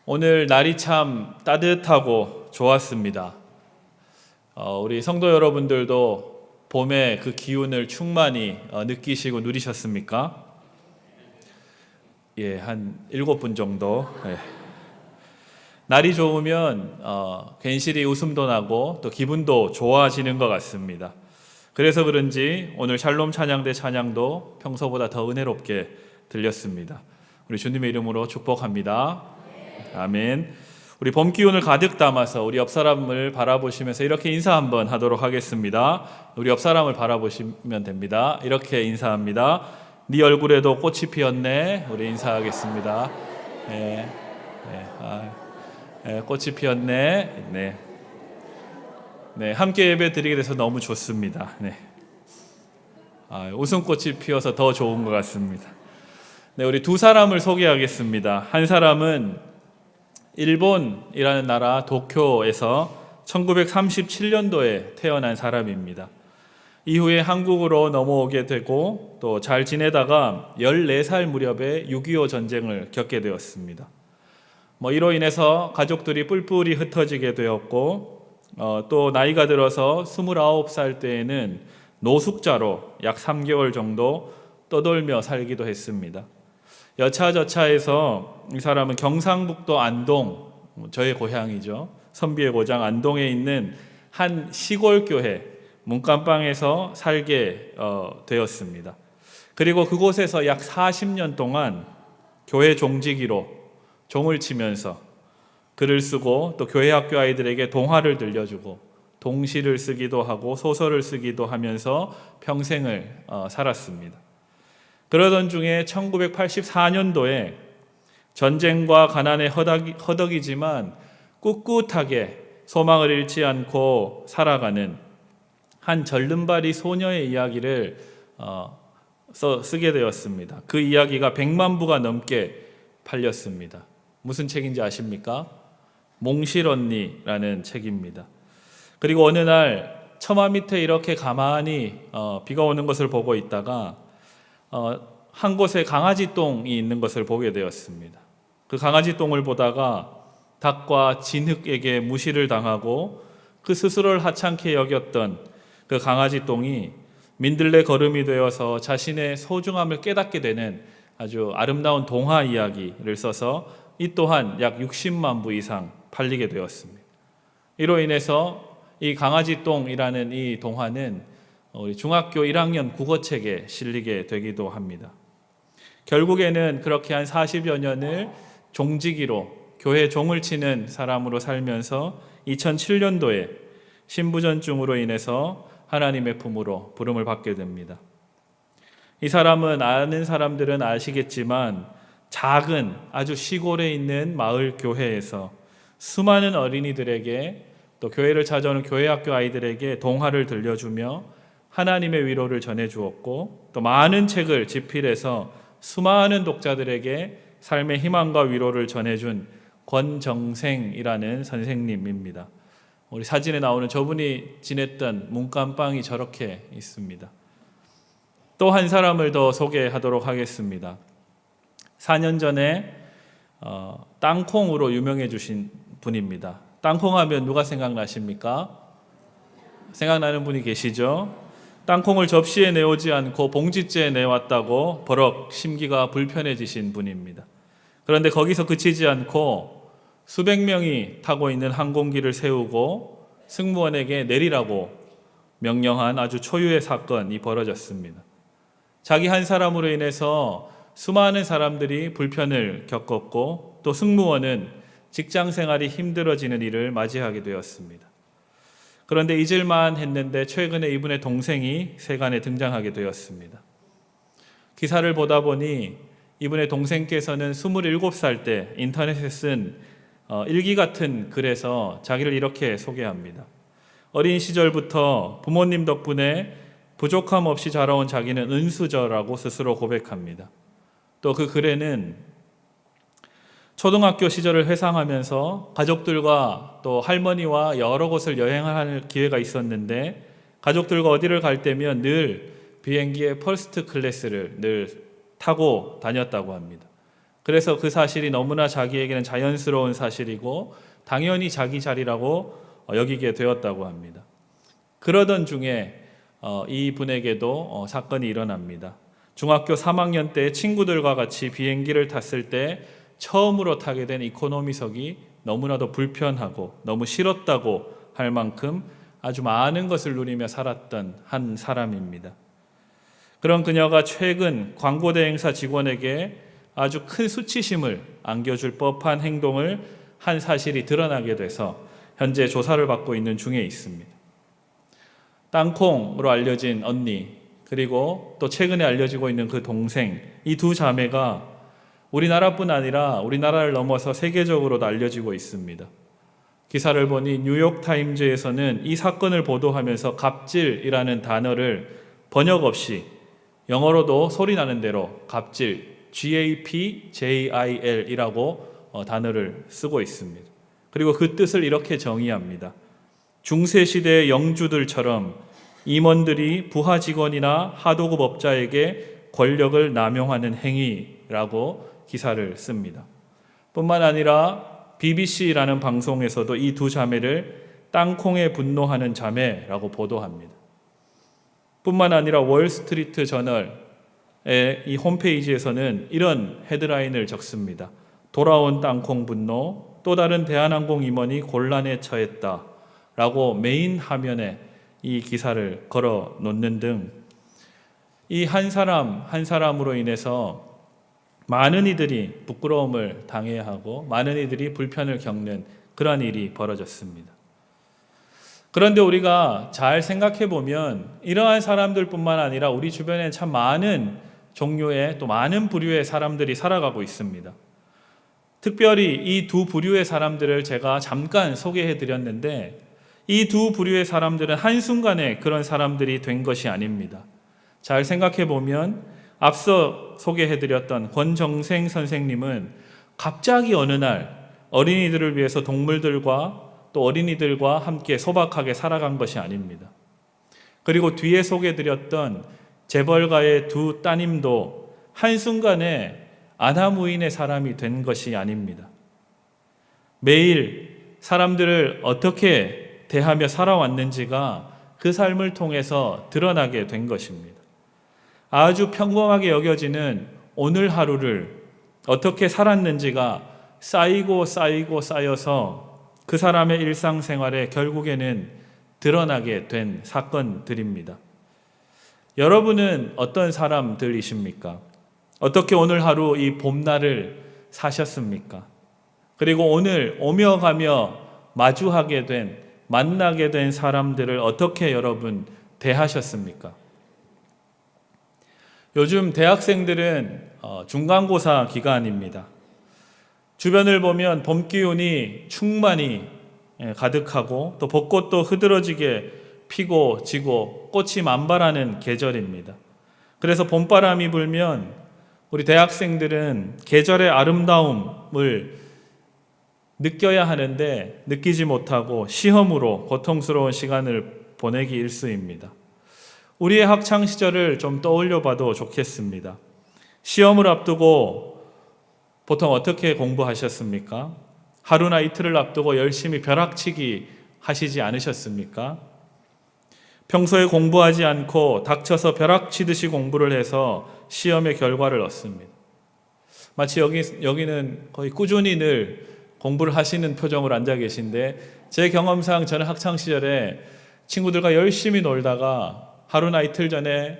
오늘 날이 참 따뜻하고 좋았습니다. 우리 성도 여러분들도 봄의 그 기운을 충만히 느끼시고 누리셨습니까? 예, 한 7분 정도. 예. 날이 좋으면 괜시리 웃음도 나고 또 기분도 좋아지는 것 같습니다. 그래서 그런지 오늘 샬롬 찬양대 찬양도 평소보다 더 은혜롭게 들렸습니다. 우리 주님의 이름으로 축복합니다. 아멘. 우리 봄 기운을 가득 담아서 우리 옆 사람을 바라보시면서 이렇게 인사 한번 하도록 하겠습니다. 우리 옆 사람을 바라보시면 됩니다. 이렇게 인사합니다. 네 얼굴에도 꽃이 피었네. 우리 인사하겠습니다. 네, 꽃이 피었네. 네, 함께 예배 드리게 돼서 너무 좋습니다. 네. 웃음꽃이 피어서 더 좋은 것 같습니다. 네, 우리 두 사람을 소개하겠습니다. 한 사람은 일본이라는 나라 도쿄에서 1937년도에 태어난 사람입니다. 이후에 한국으로 넘어오게 되고 또 잘 지내다가 14살 무렵에 6.25 전쟁을 겪게 되었습니다. 이로 인해서 가족들이 뿔뿔이 흩어지게 되었고 또 나이가 들어서 29살 때에는 노숙자로 약 3개월 정도 떠돌며 살기도 했습니다. 여차저차해서 이 사람은 경상북도 안동, 저의 고향이죠. 선비의 고장 안동에 있는 한 시골 교회 문간방에서 살게 되었습니다. 그리고 그곳에서 약 40년 동안 교회 종지기로 종을 치면서 글을 쓰고 또 교회 학교 아이들에게 동화를 들려주고 동시를 쓰기도 하고 소설을 쓰기도 하면서 평생을 살았습니다. 그러던 중에 1984년도에 전쟁과 가난에 허덕이지만 꿋꿋하게 소망을 잃지 않고 살아가는 한 절름발이 소녀의 이야기를 쓰게 되었습니다. 그 이야기가 100만 부가 넘게 팔렸습니다. 무슨 책인지 아십니까? 몽실언니라는 책입니다. 그리고 어느 날 처마 밑에 이렇게 가만히 비가 오는 것을 보고 있다가 한 곳에 강아지 똥이 있는 것을 보게 되었습니다. 그 강아지 똥을 보다가 닭과 진흙에게 무시를 당하고 그 스스로를 하찮게 여겼던 그 강아지 똥이 민들레 걸음이 되어서 자신의 소중함을 깨닫게 되는 아주 아름다운 동화 이야기를 써서 이 또한 약 60만 부 이상 팔리게 되었습니다. 이로 인해서 이 강아지 똥이라는 이 동화는 우리 중학교 1학년 국어책에 실리게 되기도 합니다. 결국에는 그렇게 한 40여 년을 종지기로 교회 종을 치는 사람으로 살면서 2007년도에 신부전증으로 인해서 하나님의 품으로 부름을 받게 됩니다. 이 사람은 아는 사람들은 아시겠지만 작은 아주 시골에 있는 마을 교회에서 수많은 어린이들에게 또 교회를 찾아오는 교회학교 아이들에게 동화를 들려주며 하나님의 위로를 전해주었고 또 많은 책을 집필해서 수많은 독자들에게 삶의 희망과 위로를 전해준 권정생이라는 선생님입니다. 우리 사진에 나오는 저분이 지냈던 문간방이 저렇게 있습니다. 또 한 사람을 더 소개하도록 하겠습니다. 4년 전에 땅콩으로 유명해주신 분입니다. 땅콩 하면 누가 생각나십니까? 생각나는 분이 계시죠? 땅콩을 접시에 내오지 않고 봉지째에 내왔다고 버럭 심기가 불편해지신 분입니다. 그런데 거기서 그치지 않고 수백 명이 타고 있는 항공기를 세우고 승무원에게 내리라고 명령한 아주 초유의 사건이 벌어졌습니다. 자기 한 사람으로 인해서 수많은 사람들이 불편을 겪었고 또 승무원은 직장 생활이 힘들어지는 일을 맞이하게 되었습니다. 그런데 잊을만 했는데 최근에 이분의 동생이 세간에 등장하게 되었습니다. 기사를 보다 보니 이분의 동생께서는 27살 때 인터넷에 쓴 일기 같은 글에서 자기를 이렇게 소개합니다. 어린 시절부터 부모님 덕분에 부족함 없이 자라온 자기는 은수저라고 스스로 고백합니다. 또 그 글에는 초등학교 시절을 회상하면서 가족들과 또 할머니와 여러 곳을 여행할 기회가 있었는데 가족들과 어디를 갈 때면 늘 비행기의 퍼스트 클래스를 늘 타고 다녔다고 합니다. 그래서 그 사실이 너무나 자기에게는 자연스러운 사실이고 당연히 자기 자리라고 여기게 되었다고 합니다. 그러던 중에 이 분에게도 사건이 일어납니다. 중학교 3학년 때 친구들과 같이 비행기를 탔을 때 처음으로 타게 된 이코노미석이 너무나도 불편하고 너무 싫었다고 할 만큼 아주 많은 것을 누리며 살았던 한 사람입니다. 그런 그녀가 최근 광고 대행사 직원에게 아주 큰 수치심을 안겨줄 법한 행동을 한 사실이 드러나게 돼서 현재 조사를 받고 있는 중에 있습니다. 땅콩으로 알려진 언니, 그리고 또 최근에 알려지고 있는 그 동생, 이 두 자매가 우리나라뿐 아니라 우리나라를 넘어서 세계적으로도 알려지고 있습니다. 기사를 보니 뉴욕타임즈에서는 이 사건을 보도하면서 갑질이라는 단어를 번역 없이 영어로도 소리 나는 대로 갑질, GAPJIL이라고 단어를 쓰고 있습니다. 그리고 그 뜻을 이렇게 정의합니다. 중세시대의 영주들처럼 임원들이 부하 직원이나 하도급 업자에게 권력을 남용하는 행위라고 기사를 씁니다. 뿐만 아니라 BBC라는 방송에서도 이 두 자매를 땅콩에 분노하는 자매라고 보도합니다. 뿐만 아니라 월스트리트 저널의 이 홈페이지에서는 이런 헤드라인을 적습니다. 돌아온 땅콩 분노, 또 다른 대한항공 임원이 곤란에 처했다 라고 메인 화면에 이 기사를 걸어 놓는 등 이 한 사람 한 사람으로 인해서 많은 이들이 부끄러움을 당해야 하고 많은 이들이 불편을 겪는 그러한 일이 벌어졌습니다. 그런데 우리가 잘 생각해 보면 이러한 사람들뿐만 아니라 우리 주변에 참 많은 종류의 또 많은 부류의 사람들이 살아가고 있습니다. 특별히 이 두 부류의 사람들을 제가 잠깐 소개해 드렸는데 이 두 부류의 사람들은 한순간에 그런 사람들이 된 것이 아닙니다. 잘 생각해 보면 앞서 소개해드렸던 권정생 선생님은 갑자기 어느 날 어린이들을 위해서 동물들과 또 어린이들과 함께 소박하게 살아간 것이 아닙니다. 그리고 뒤에 소개해드렸던 재벌가의 두 따님도 한순간에 아나무인의 사람이 된 것이 아닙니다. 매일 사람들을 어떻게 대하며 살아왔는지가 그 삶을 통해서 드러나게 된 것입니다. 아주 평범하게 여겨지는 오늘 하루를 어떻게 살았는지가 쌓이고 쌓여서 그 사람의 일상생활에 결국에는 드러나게 된 사건들입니다. 여러분은 어떤 사람들이십니까? 어떻게 오늘 하루 이 봄날을 사셨습니까? 그리고 오늘 오며 가며 마주하게 된, 만나게 된 사람들을 어떻게 여러분 대하셨습니까? 요즘 대학생들은 중간고사 기간입니다. 주변을 보면 봄 기운이 충만히 가득하고 또 벚꽃도 흐드러지게 피고 지고 꽃이 만발하는 계절입니다. 그래서 봄바람이 불면 우리 대학생들은 계절의 아름다움을 느껴야 하는데 느끼지 못하고 시험으로 고통스러운 시간을 보내기 일쑤입니다. 우리의 학창 시절을 좀 떠올려 봐도 좋겠습니다. 시험을 앞두고 보통 어떻게 공부하셨습니까? 하루나 이틀을 앞두고 열심히 벼락치기 하시지 않으셨습니까? 평소에 공부하지 않고 닥쳐서 벼락치듯이 공부를 해서 시험의 결과를 얻습니다. 마치 여기는 거의 꾸준히 늘 공부를 하시는 표정으로 앉아 계신데 제 경험상 저는 학창 시절에 친구들과 열심히 놀다가 하루나 이틀 전에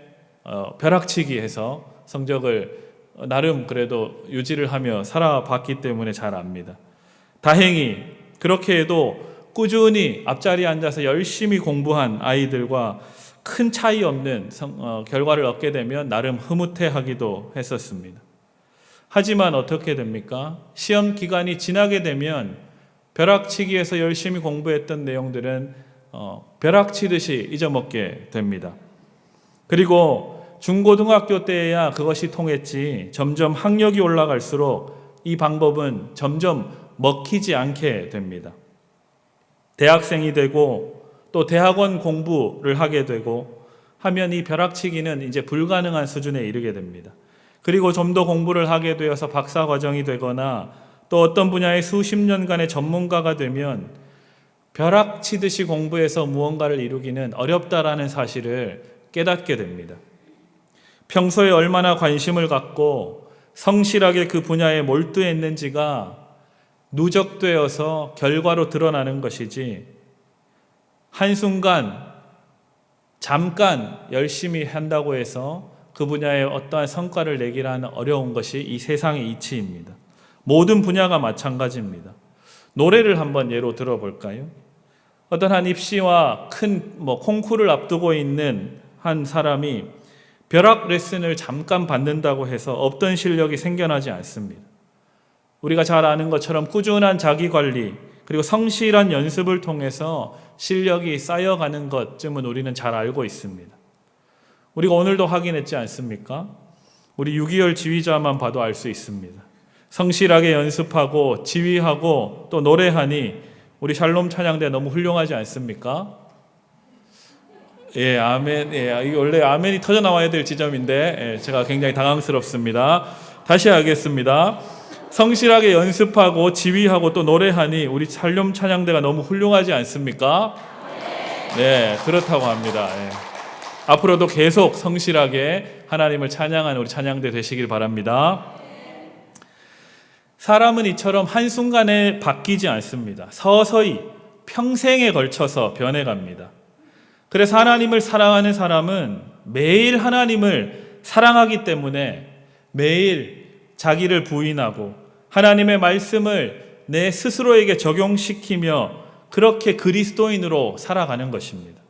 벼락치기 해서 성적을 나름 그래도 유지를 하며 살아봤기 때문에 잘 압니다. 다행히 그렇게 해도 꾸준히 앞자리에 앉아서 열심히 공부한 아이들과 큰 차이 없는 결과를 얻게 되면 나름 흐뭇해하기도 했었습니다. 하지만 어떻게 됩니까? 시험 기간이 지나게 되면 벼락치기에서 열심히 공부했던 내용들은 벼락치듯이 잊어먹게 됩니다. 그리고 중고등학교 때에야 그것이 통했지 점점 학력이 올라갈수록 이 방법은 점점 먹히지 않게 됩니다. 대학생이 되고 또 대학원 공부를 하게 되고 하면 이 벼락치기는 이제 불가능한 수준에 이르게 됩니다. 그리고 좀 더 공부를 하게 되어서 박사 과정이 되거나 또 어떤 분야의 수십 년간의 전문가가 되면 벼락치듯이 공부해서 무언가를 이루기는 어렵다라는 사실을 깨닫게 됩니다. 평소에 얼마나 관심을 갖고 성실하게 그 분야에 몰두했는지가 누적되어서 결과로 드러나는 것이지, 한순간 잠깐 열심히 한다고 해서 그 분야에 어떠한 성과를 내기라는 어려운 것이 이 세상의 이치입니다. 모든 분야가 마찬가지입니다. 노래를 한번 예로 들어볼까요? 어떤 한 입시와 큰 콩쿠르를 앞두고 있는 한 사람이 벼락 레슨을 잠깐 받는다고 해서 없던 실력이 생겨나지 않습니다. 우리가 잘 아는 것처럼 꾸준한 자기관리 그리고 성실한 연습을 통해서 실력이 쌓여가는 것쯤은 우리는 잘 알고 있습니다. 우리가 오늘도 확인했지 않습니까? 우리 6.25 지휘자만 봐도 알 수 있습니다. 성실하게 연습하고 지휘하고 또 노래하니 우리 샬롬 찬양대 너무 훌륭하지 않습니까? 예, 아멘. 예, 이게 원래 아멘이 터져 나와야 될 지점인데 제가 굉장히 당황스럽습니다. 다시 하겠습니다. 성실하게 연습하고 지휘하고 또 노래하니 우리 샬롬 찬양대가 너무 훌륭하지 않습니까? 네, 그렇다고 합니다. 예. 앞으로도 계속 성실하게 하나님을 찬양하는 우리 찬양대 되시길 바랍니다. 사람은 이처럼 한순간에 바뀌지 않습니다. 서서히 평생에 걸쳐서 변해갑니다. 그래서 하나님을 사랑하는 사람은 매일 하나님을 사랑하기 때문에 매일 자기를 부인하고 하나님의 말씀을 내 스스로에게 적용시키며 그렇게 그리스도인으로 살아가는 것입니다.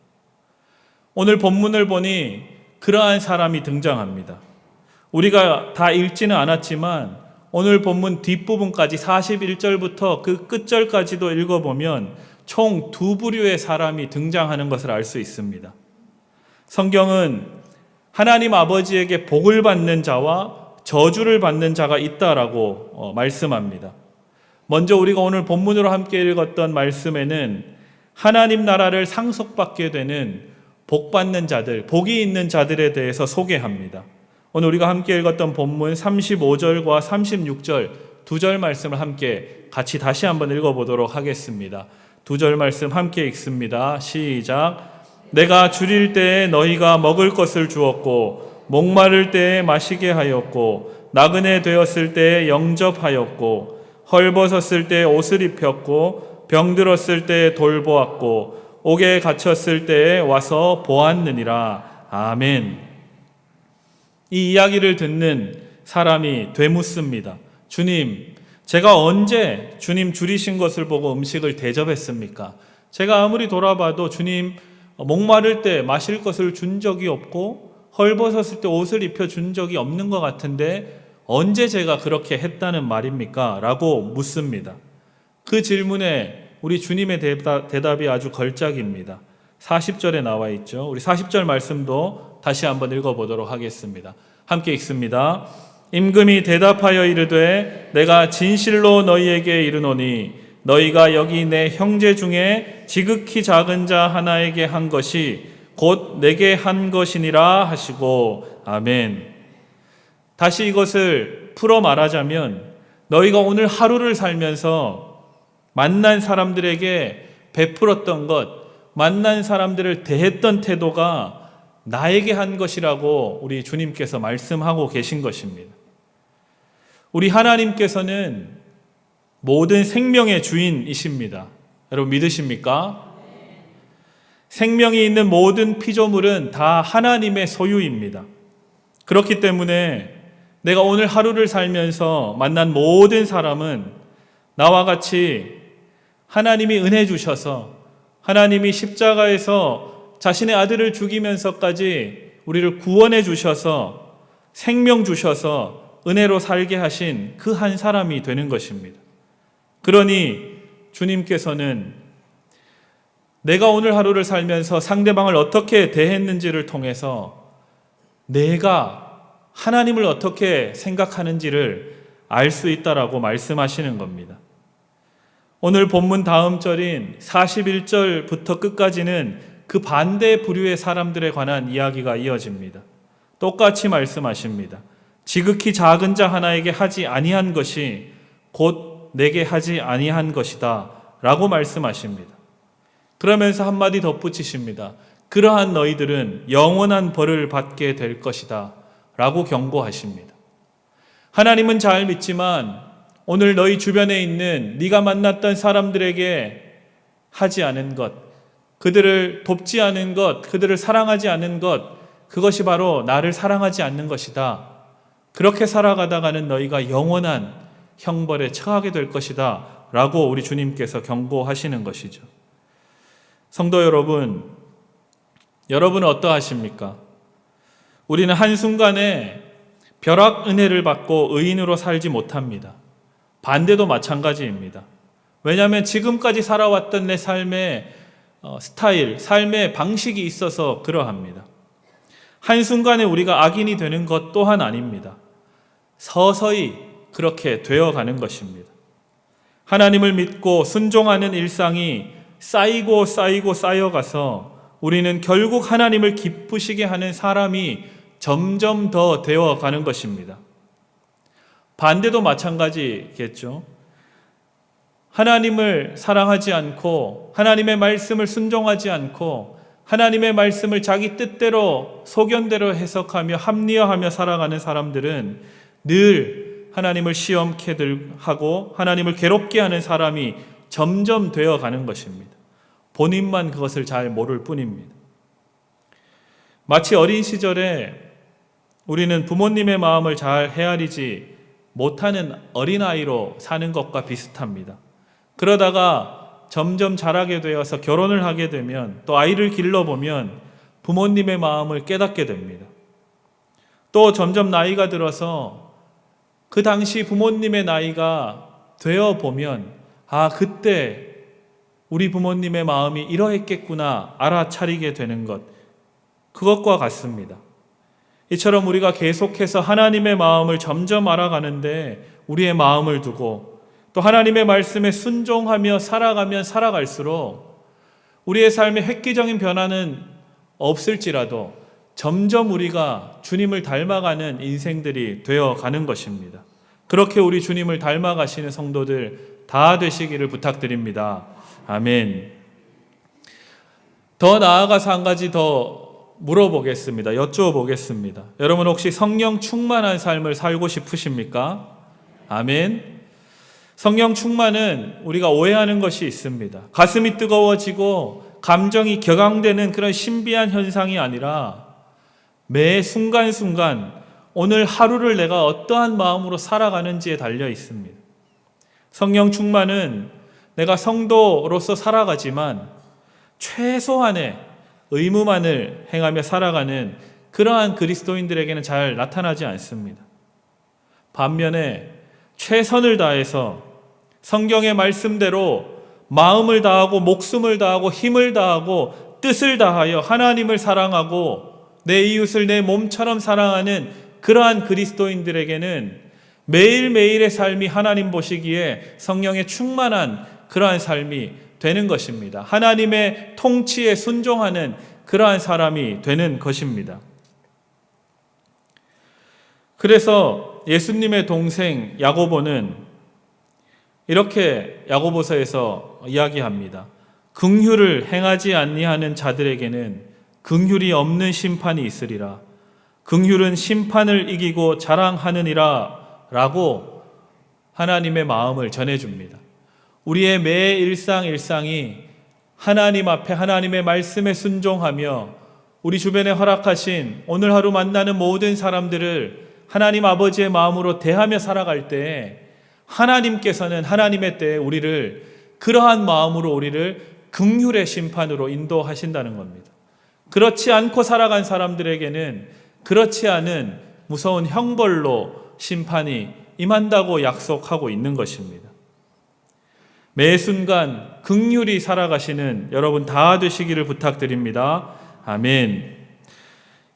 오늘 본문을 보니 그러한 사람이 등장합니다. 우리가 다 읽지는 않았지만 오늘 본문 뒷부분까지 41절부터 그 끝절까지도 읽어보면 총 두 부류의 사람이 등장하는 것을 알 수 있습니다. 성경은 하나님 아버지에게 복을 받는 자와 저주를 받는 자가 있다라고 말씀합니다. 먼저 우리가 오늘 본문으로 함께 읽었던 말씀에는 하나님 나라를 상속받게 되는 복 받는 자들, 복이 있는 자들에 대해서 소개합니다. 오늘 우리가 함께 읽었던 본문 35절과 36절 두 절 말씀을 함께 같이 다시 한번 읽어보도록 하겠습니다. 두 절 말씀 함께 읽습니다. 시작. 내가 줄일 때에 너희가 먹을 것을 주었고 목마를 때에 마시게 하였고 나그네 되었을 때에 영접하였고 헐벗었을 때에 옷을 입혔고 병들었을 때에 돌보았고 옥에 갇혔을 때에 와서 보았느니라. 아멘. 이 이야기를 듣는 사람이 되묻습니다. 주님, 제가 언제 주님 줄이신 것을 보고 음식을 대접했습니까? 제가 아무리 돌아봐도 주님 목마를 때 마실 것을 준 적이 없고 헐벗었을 때 옷을 입혀준 적이 없는 것 같은데 언제 제가 그렇게 했다는 말입니까? 라고 묻습니다. 그 질문에 우리 주님의 대답이 아주 걸작입니다. 40절에 나와 있죠. 우리 40절 말씀도 다시 한번 읽어보도록 하겠습니다. 함께 읽습니다. 임금이 대답하여 이르되 내가 진실로 너희에게 이르노니 너희가 여기 내 형제 중에 지극히 작은 자 하나에게 한 것이 곧 내게 한 것이니라 하시고 아멘. 다시 이것을 풀어 말하자면 너희가 오늘 하루를 살면서 만난 사람들에게 베풀었던 것, 만난 사람들을 대했던 태도가 나에게 한 것이라고 우리 주님께서 말씀하고 계신 것입니다. 우리 하나님께서는 모든 생명의 주인이십니다. 여러분 믿으십니까? 생명이 있는 모든 피조물은 다 하나님의 소유입니다. 그렇기 때문에 내가 오늘 하루를 살면서 만난 모든 사람은 나와 같이 하나님이 은혜 주셔서 하나님이 십자가에서 자신의 아들을 죽이면서까지 우리를 구원해 주셔서 생명 주셔서 은혜로 살게 하신 그 한 사람이 되는 것입니다. 그러니 주님께서는 내가 오늘 하루를 살면서 상대방을 어떻게 대했는지를 통해서 내가 하나님을 어떻게 생각하는지를 알 수 있다라고 말씀하시는 겁니다. 오늘 본문 다음 절인 41절부터 끝까지는 그 반대 부류의 사람들에 관한 이야기가 이어집니다. 똑같이 말씀하십니다. 지극히 작은 자 하나에게 하지 아니한 것이 곧 내게 하지 아니한 것이다 라고 말씀하십니다. 그러면서 한마디 덧붙이십니다. 그러한 너희들은 영원한 벌을 받게 될 것이다 라고 경고하십니다. 하나님은 잘 믿지만 오늘 너희 주변에 있는 네가 만났던 사람들에게 하지 않은 것, 그들을 돕지 않은 것, 그들을 사랑하지 않은 것, 그것이 바로 나를 사랑하지 않는 것이다. 그렇게 살아가다가는 너희가 영원한 형벌에 처하게 될 것이다 라고 우리 주님께서 경고하시는 것이죠. 성도 여러분, 여러분은 어떠하십니까? 우리는 한순간에 벼락 은혜를 받고 의인으로 살지 못합니다. 반대도 마찬가지입니다. 왜냐하면 지금까지 살아왔던 내 삶의 스타일, 삶의 방식이 있어서 그러합니다. 한순간에 우리가 악인이 되는 것 또한 아닙니다. 서서히 그렇게 되어가는 것입니다. 하나님을 믿고 순종하는 일상이 쌓이고 쌓여가서 우리는 결국 하나님을 기쁘시게 하는 사람이 점점 더 되어가는 것입니다. 반대도 마찬가지겠죠. 하나님을 사랑하지 않고 하나님의 말씀을 순종하지 않고 하나님의 말씀을 자기 뜻대로 소견대로 해석하며 합리화하며 살아가는 사람들은 늘 하나님을 시험케 하고 하나님을 괴롭게 하는 사람이 점점 되어가는 것입니다. 본인만 그것을 잘 모를 뿐입니다. 마치 어린 시절에 우리는 부모님의 마음을 잘 헤아리지 못하는 어린아이로 사는 것과 비슷합니다. 그러다가 점점 자라게 되어서 결혼을 하게 되면 또 아이를 길러보면 부모님의 마음을 깨닫게 됩니다. 또 점점 나이가 들어서 그 당시 부모님의 나이가 되어보면 그때 우리 부모님의 마음이 이러했겠구나 알아차리게 되는 것, 그것과 같습니다. 이처럼 우리가 계속해서 하나님의 마음을 점점 알아가는데 우리의 마음을 두고 또 하나님의 말씀에 순종하며 살아가면 살아갈수록 우리의 삶의 획기적인 변화는 없을지라도 점점 우리가 주님을 닮아가는 인생들이 되어가는 것입니다. 그렇게 우리 주님을 닮아가시는 성도들 다 되시기를 부탁드립니다. 아멘. 더 나아가서 한 가지 더 물어보겠습니다. 여쭈어보겠습니다. 여러분 혹시 성령 충만한 삶을 살고 싶으십니까? 아멘. 성령 충만은 우리가 오해하는 것이 있습니다. 가슴이 뜨거워지고 감정이 격앙되는 그런 신비한 현상이 아니라 매 순간순간 오늘 하루를 내가 어떠한 마음으로 살아가는지에 달려 있습니다. 성령 충만은 내가 성도로서 살아가지만 최소한의 의무만을 행하며 살아가는 그러한 그리스도인들에게는 잘 나타나지 않습니다. 반면에 최선을 다해서 성경의 말씀대로 마음을 다하고 목숨을 다하고 힘을 다하고 뜻을 다하여 하나님을 사랑하고 내 이웃을 내 몸처럼 사랑하는 그러한 그리스도인들에게는 매일매일의 삶이 하나님 보시기에 성령의 충만한 그러한 삶이 되는 것입니다. 하나님의 통치에 순종하는 그러한 사람이 되는 것입니다. 그래서 예수님의 동생 야고보는 이렇게 야고보서에서 이야기합니다. 긍휼을 행하지 아니하는 자들에게는 긍휼이 없는 심판이 있으리라. 긍휼은 심판을 이기고 자랑하느니라 라고 하나님의 마음을 전해줍니다. 우리의 매 일상이 하나님 앞에 하나님의 말씀에 순종하며 우리 주변에 허락하신 오늘 하루 만나는 모든 사람들을 하나님 아버지의 마음으로 대하며 살아갈 때 하나님께서는 하나님의 때에 우리를 그러한 마음으로 우리를 긍휼의 심판으로 인도하신다는 겁니다. 그렇지 않고 살아간 사람들에게는 그렇지 않은 무서운 형벌로 심판이 임한다고 약속하고 있는 것입니다. 매 순간 긍휼히 살아가시는 여러분 다 되시기를 부탁드립니다. 아멘.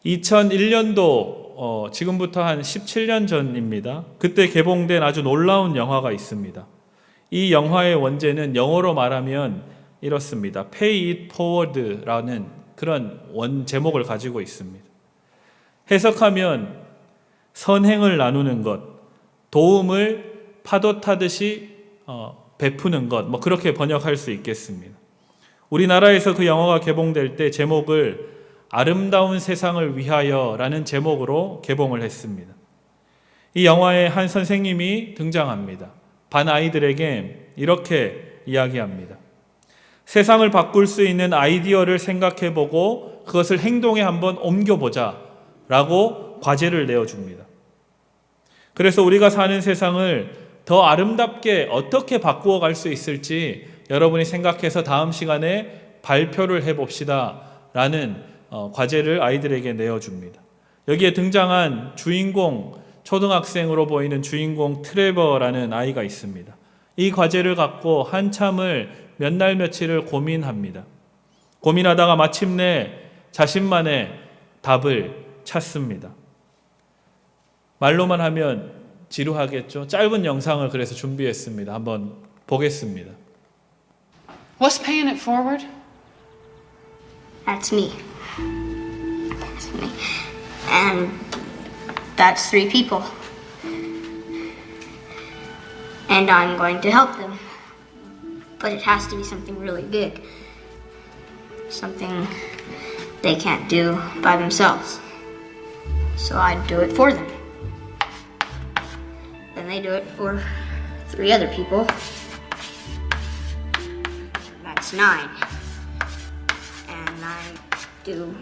2001년도 지금부터 한 17년 전입니다. 그때 개봉된 아주 놀라운 영화가 있습니다. 이 영화의 원제는 영어로 말하면 이렇습니다. Pay it forward라는 그런 제목을 가지고 있습니다. 해석하면 선행을 나누는 것, 도움을 파도 타듯이 베푸는 것, 그렇게 번역할 수 있겠습니다. 우리나라에서 그 영화가 개봉될 때 제목을 아름다운 세상을 위하여라는 제목으로 개봉을 했습니다. 이 영화에 한 선생님이 등장합니다. 반 아이들에게 이렇게 이야기합니다. 세상을 바꿀 수 있는 아이디어를 생각해보고 그것을 행동에 한번 옮겨보자 라고 과제를 내어줍니다. 그래서 우리가 사는 세상을 더 아름답게 어떻게 바꾸어 갈 수 있을지 여러분이 생각해서 다음 시간에 발표를 해봅시다 라는 과제를 아이들에게 내어줍니다. 여기에 등장한 주인공, 초등학생으로 보이는 주인공 트레버라는 아이가 있습니다. 이 과제를 갖고 한참을 몇 날 며칠을 고민합니다. 고민하다가 마침내 자신만의 답을 찾습니다. 말로만 하면 지루하겠죠? 짧은 영상을 그래서 준비했습니다. 한번 보겠습니다. What's paying it forward? That's me. That's me. And that's 3 people. And I'm going to help them. But it has to be something really big. Something they can't do by themselves. So I do it for them. Then they do it for 3 other people. That's 9. And I do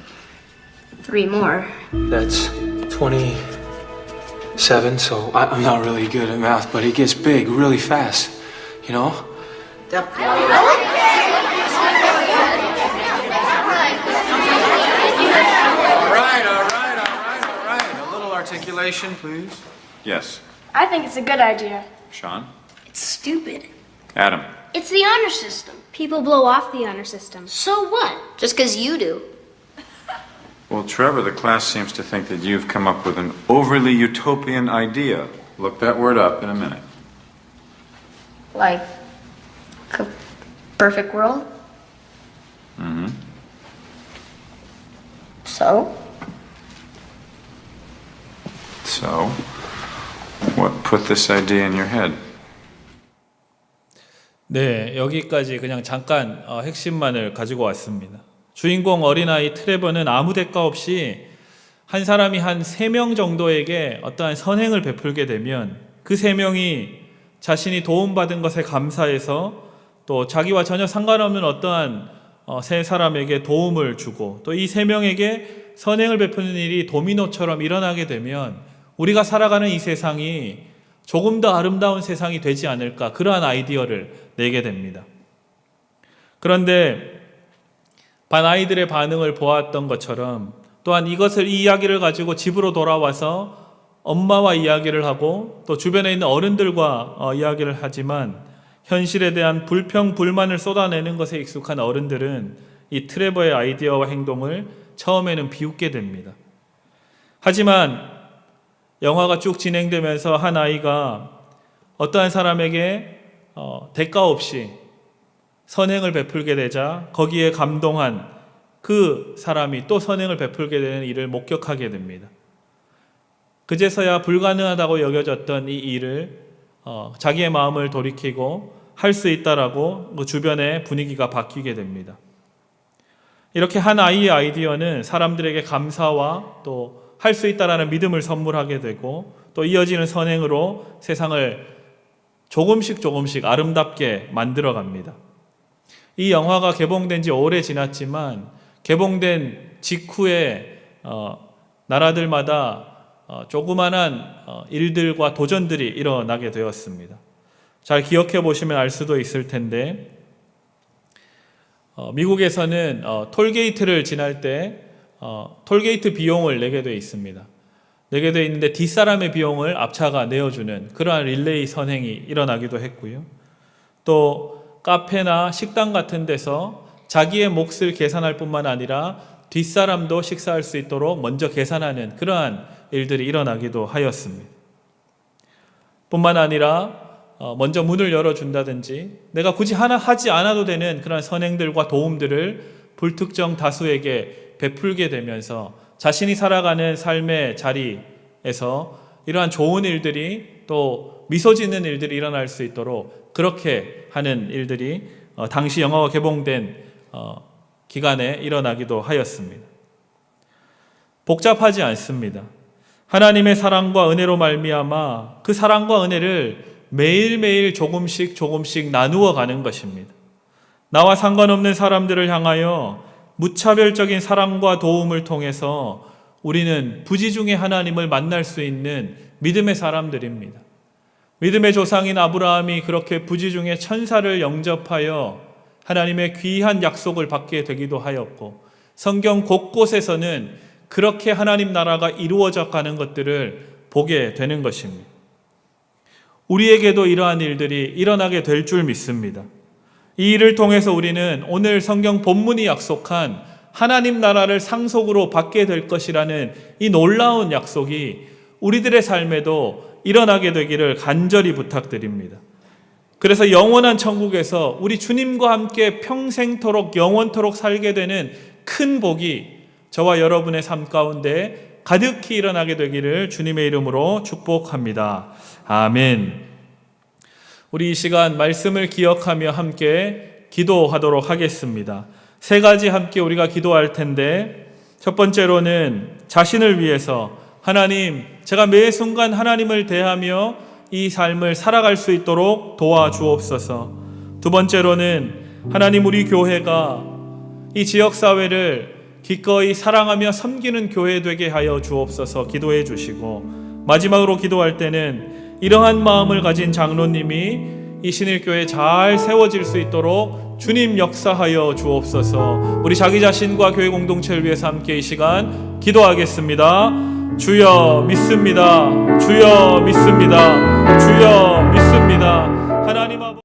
3 more. That's 27, so I'm not really good at math, but it gets big really fast, you know? All right. A little articulation, please. Yes. I think it's a good idea. Sean? It's stupid. Adam? It's the honor system. People blow off the honor system. So what? Just because you do. Well, Trevor, the class seems to think that you've come up with an overly utopian idea. Look that word up in a minute. Like a perfect world? Mm-hmm. So? So, what put this idea in your head? 네, 여기까지 그냥 잠깐 핵심만을 가지고 왔습니다. 주인공 어린아이 트레버는 아무 대가 없이 한 사람이 한 3명 정도에게 어떠한 선행을 베풀게 되면 그 3명이 자신이 도움받은 것에 감사해서 또 자기와 전혀 상관없는 어떠한 세 사람에게 도움을 주고 또 이 3명에게 선행을 베푸는 일이 도미노처럼 일어나게 되면 우리가 살아가는 이 세상이 조금 더 아름다운 세상이 되지 않을까, 그러한 아이디어를 내게 됩니다. 그런데 반 아이들의 반응을 보았던 것처럼 또한 이 이야기를 가지고 집으로 돌아와서 엄마와 이야기를 하고 또 주변에 있는 어른들과 이야기를 하지만 현실에 대한 불평, 불만을 쏟아내는 것에 익숙한 어른들은 이 트레버의 아이디어와 행동을 처음에는 비웃게 됩니다. 하지만 영화가 쭉 진행되면서 한 아이가 어떠한 사람에게 대가 없이 선행을 베풀게 되자 거기에 감동한 그 사람이 또 선행을 베풀게 되는 일을 목격하게 됩니다. 그제서야 불가능하다고 여겨졌던 이 일을 자기의 마음을 돌이키고 할 수 있다라고 주변의 분위기가 바뀌게 됩니다. 이렇게 한 아이의 아이디어는 사람들에게 감사와 또 할 수 있다라는 믿음을 선물하게 되고 또 이어지는 선행으로 세상을 조금씩 아름답게 만들어 갑니다. 이 영화가 개봉된 지 오래 지났지만 개봉된 직후에 나라들마다 조그만한 일들과 도전들이 일어나게 되었습니다. 잘 기억해 보시면 알 수도 있을 텐데 미국에서는 톨게이트를 지날 때 톨게이트 비용을 내게 되어 있습니다. 내게 되어 있는데 뒷사람의 비용을 앞차가 내어주는 그러한 릴레이 선행이 일어나기도 했고요. 또 카페나 식당 같은 데서 자기의 몫을 계산할 뿐만 아니라 뒷사람도 식사할 수 있도록 먼저 계산하는 그러한 일들이 일어나기도 하였습니다. 뿐만 아니라 먼저 문을 열어준다든지 내가 굳이 하나 하지 않아도 되는 그런 선행들과 도움들을 불특정 다수에게 베풀게 되면서 자신이 살아가는 삶의 자리에서 이러한 좋은 일들이 또 미소 짓는 일들이 일어날 수 있도록 그렇게 하는 일들이 당시 영화가 개봉된 기간에 일어나기도 하였습니다. 복잡하지 않습니다. 하나님의 사랑과 은혜로 말미암아 그 사랑과 은혜를 매일매일 조금씩 나누어 가는 것입니다. 나와 상관없는 사람들을 향하여 무차별적인 사랑과 도움을 통해서 우리는 부지중에 하나님을 만날 수 있는 믿음의 사람들입니다. 믿음의 조상인 아브라함이 그렇게 부지중에 천사를 영접하여 하나님의 귀한 약속을 받게 되기도 하였고, 성경 곳곳에서는 그렇게 하나님 나라가 이루어져 가는 것들을 보게 되는 것입니다. 우리에게도 이러한 일들이 일어나게 될 줄 믿습니다. 이 일을 통해서 우리는 오늘 성경 본문이 약속한 하나님 나라를 상속으로 받게 될 것이라는 이 놀라운 약속이 우리들의 삶에도 일어나게 되기를 간절히 부탁드립니다. 그래서 영원한 천국에서 우리 주님과 함께 평생토록 영원토록 살게 되는 큰 복이 저와 여러분의 삶 가운데 가득히 일어나게 되기를 주님의 이름으로 축복합니다. 아멘. 우리 이 시간 말씀을 기억하며 함께 기도하도록 하겠습니다. 세 가지 함께 우리가 기도할 텐데, 첫 번째로는 자신을 위해서 하나님, 제가 매 순간 하나님을 대하며 이 삶을 살아갈 수 있도록 도와주옵소서. 두 번째로는 하나님, 우리 교회가 이 지역사회를 기꺼이 사랑하며 섬기는 교회 되게 하여 주옵소서 기도해 주시고, 마지막으로 기도할 때는 이러한 마음을 가진 장로님이 이 신일교회 잘 세워질 수 있도록 주님 역사하여 주옵소서. 우리 자기 자신과 교회 공동체를 위해서 함께 이 시간 기도하겠습니다. 주여 믿습니다. 주여 믿습니다. 주여 믿습니다. 하나님 아버지